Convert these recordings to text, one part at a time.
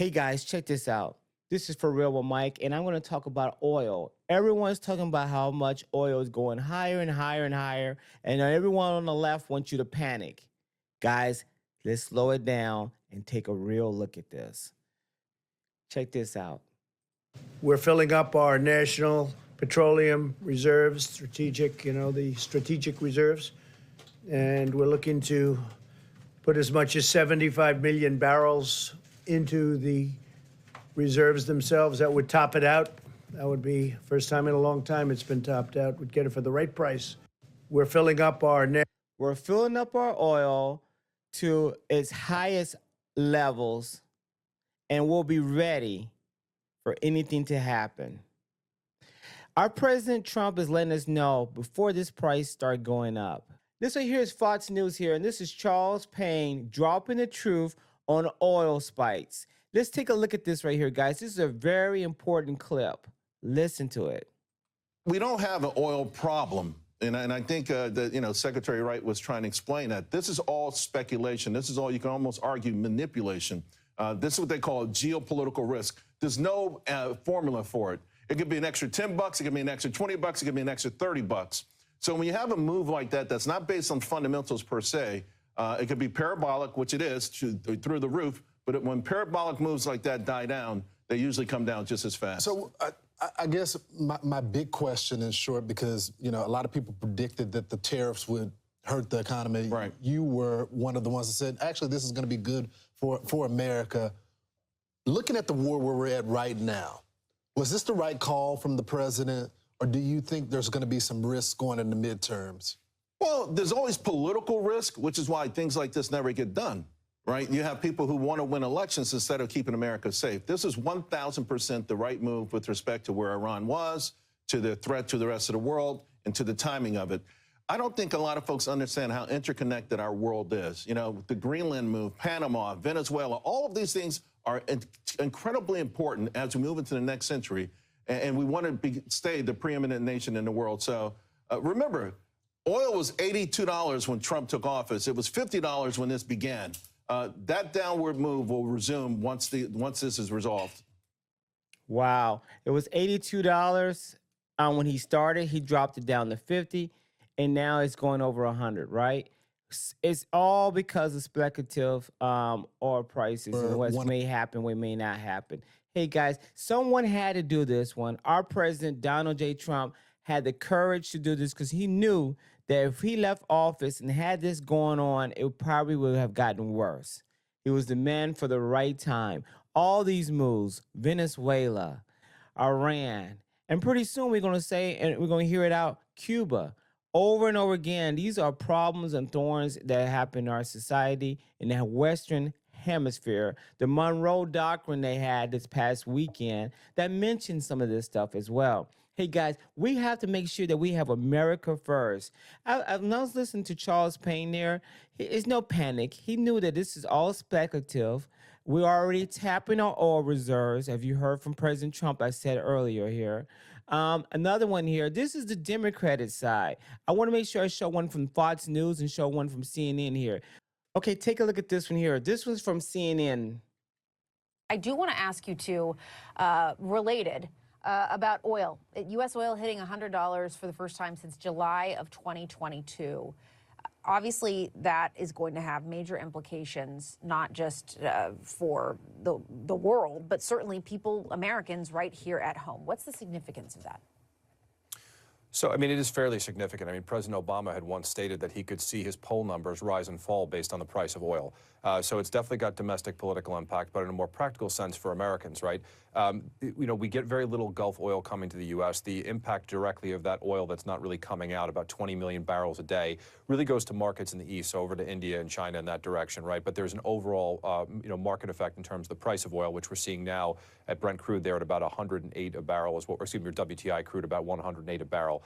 Hey guys, check this out. This is For Real with Mike, and I'm going to talk about oil. Everyone's talking about how much oil is going higher and higher and higher, and everyone on the left wants you to panic. Guys, let's slow it down and take a real look at this. Check this out. We're filling up our national petroleum reserves, the strategic reserves, and we're looking to put as much as 75 million barrels into the reserves themselves. That would top it out. That would be first time in a long time it's been topped out. We'd get it for the right price. We're filling up our oil to its highest levels, and we'll be ready for anything to happen. Our President Trump is letting us know before this price start going up. This right here is Fox News here, and this is Charles Payne dropping the truth on oil spikes. Let's take a look at this right here, guys. This is a very important clip. Listen to it. We don't have an oil problem. And I think that, Secretary Wright was trying to explain that. This is all speculation. This is all, you can almost argue, manipulation. This is what they call geopolitical risk. There's no formula for it. It could be an extra $10, it could be an extra $20, it could be an extra $30. So when you have a move like that, that's not based on fundamentals per se, it could be parabolic, which it is, through the roof. But when parabolic moves like that die down, they usually come down just as fast. So I guess my big question in short, because, a lot of people predicted that the tariffs would hurt the economy. Right. You were one of the ones that said, actually, this is going to be good for America. Looking at the war where we're at right now, was this the right call from the president, or do you think there's going to be some risks going in the midterms? Well, there's always political risk, which is why things like this never get done, right? You have people who want to win elections instead of keeping America safe. This is 1,000% the right move with respect to where Iran was, to the threat to the rest of the world, and to the timing of it. I don't think a lot of folks understand how interconnected our world is. The Greenland move, Panama, Venezuela, all of these things are incredibly important as we move into the next century, and we want to stay the preeminent nation in the world. So remember, oil was $82 when Trump took office. It was $50 when this began. That downward move will resume once this is resolved. Wow. It was $82 when he started. He dropped it down to 50, and now it's going over 100, right? It's all because of speculative oil prices and what may happen, what may not happen. Hey, guys, someone had to do this one. Our president, Donald J. Trump, had the courage to do this because he knew that if he left office and had this going on, it probably would have gotten worse. He was the man for the right time. All these moves, Venezuela, Iran, and pretty soon we're going to say, and we're going to hear it out, Cuba. Over and over again, these are problems and thorns that happen in our society in the Western Hemisphere. The Monroe Doctrine they had this past weekend that mentioned some of this stuff as well. Hey guys, we have to make sure that we have America first. I was listening to Charles Payne there. It's no panic. He knew that this is all speculative. We're already tapping our oil reserves. Have you heard from President Trump? I said earlier here. Another one here. This is the Democratic side. I want to make sure I show one from Fox News and show one from CNN here. Okay, take a look at this one here. This one's from CNN. I do want to ask you two, related, about oil. U.S. oil hitting $100 for the first time since July of 2022. Obviously, that is going to have major implications, not just for the world, but certainly people, Americans right here at home. What's the significance of that? So, it is fairly significant. President Obama had once stated that he could see his poll numbers rise and fall based on the price of oil. So it's definitely got domestic political impact, but in a more practical sense for Americans, right? We get very little Gulf oil coming to the U.S. The impact directly of that oil that's not really coming out, about 20 million barrels a day, really goes to markets in the East, so over to India and China in that direction, right? But there's an overall, market effect in terms of the price of oil, which we're seeing now at Brent crude there at about 108 a barrel, is what we're seeing, WTI crude about 108 a barrel.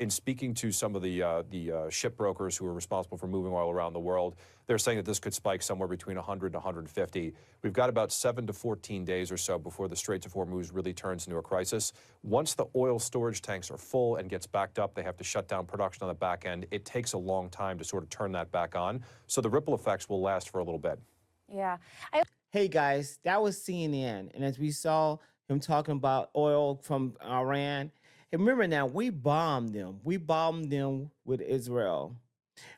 In speaking to some of the ship brokers who are responsible for moving oil around the world, they're saying that this could spike somewhere between 100 and 150. We've got about 7 to 14 days or so before the Straits of Hormuz really turns into a crisis. Once the oil storage tanks are full and gets backed up, they have to shut down production on the back end. It takes a long time to sort of turn that back on. So the ripple effects will last for a little bit. Yeah. Hey guys, that was CNN. And as we saw him talking about oil from Iran, and remember now, we bombed them. We bombed them with Israel.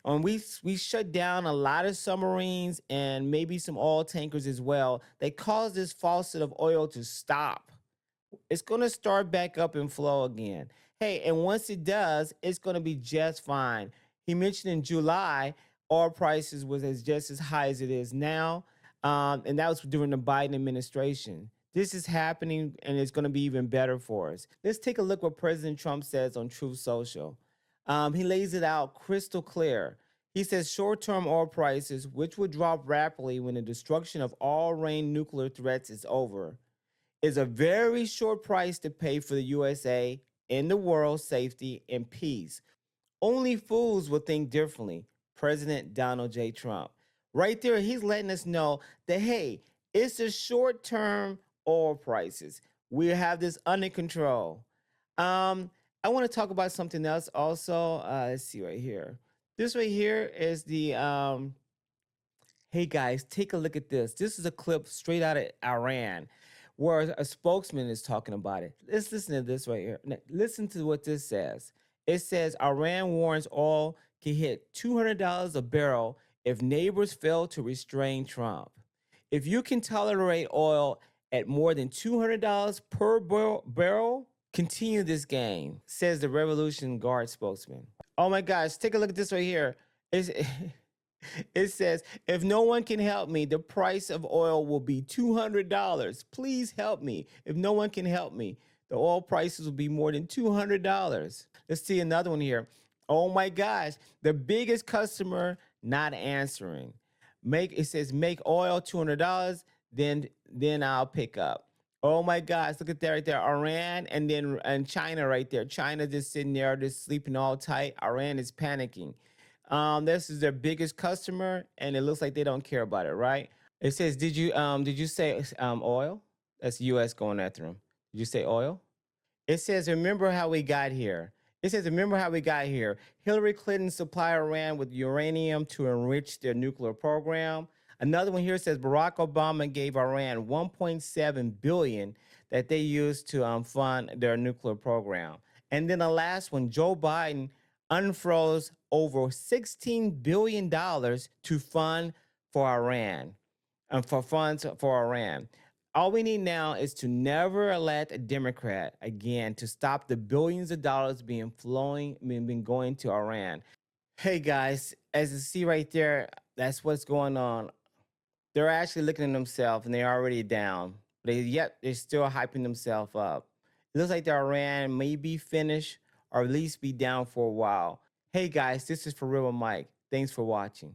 And we shut down a lot of submarines and maybe some oil tankers as well. They caused this faucet of oil to stop. It's going to start back up and flow again. Hey, and once it does, it's going to be just fine. He mentioned in July, oil prices was just as high as it is now, and that was during the Biden administration. This is happening, and it's going to be even better for us. Let's take a look what President Trump says on Truth Social. He lays it out crystal clear. He says short-term oil prices, which would drop rapidly when the destruction of all Iran nuclear threats is over, is a very short price to pay for the USA and the world's safety and peace. Only fools will think differently. President Donald J. Trump. Right there, he's letting us know that, hey, it's the short term oil prices. We have this under control. I want to talk about something else also. Let's see right here. This right here is the hey guys, take a look at this. This is a clip straight out of Iran where a spokesman is talking about it. Let's listen to this right here. Now, listen to what this says. It says Iran warns oil can hit $200 a barrel if neighbors fail to restrain Trump. If you can tolerate oil at more than $200 per barrel, continue this game, says the Revolution Guard spokesman. Oh my gosh, take a look at this right here. It's, it says, if no one can help me, the price of oil will be $200. Please help me. If no one can help me, the oil prices will be more than $200. Let's see another one here. Oh my gosh, the biggest customer not answering. It says make oil $200, then I'll pick up. Oh my gosh, look at that right there. Iran and China right there. China just sitting there, just sleeping all tight. Iran is panicking. This is their biggest customer, and it looks like they don't care about it, right? It says, did you say oil? That's U.S. going after them. Did you say oil? It says, remember how we got here. It says, remember how we got here. Hillary Clinton supplied Iran with uranium to enrich their nuclear program. Another one here says Barack Obama gave Iran $1.7 billion that they used to fund their nuclear program. And then the last one, Joe Biden unfroze over $16 billion to fund for Iran, for funds for Iran. All we need now is to never elect a Democrat again to stop the billions of dollars being going to Iran. Hey guys, as you see right there, that's what's going on. They're actually looking at themselves and they're already down. Yet they're still hyping themselves up. It looks like the Iran may be finished or at least be down for a while. Hey guys, this is For Real with Mike. Thanks for watching.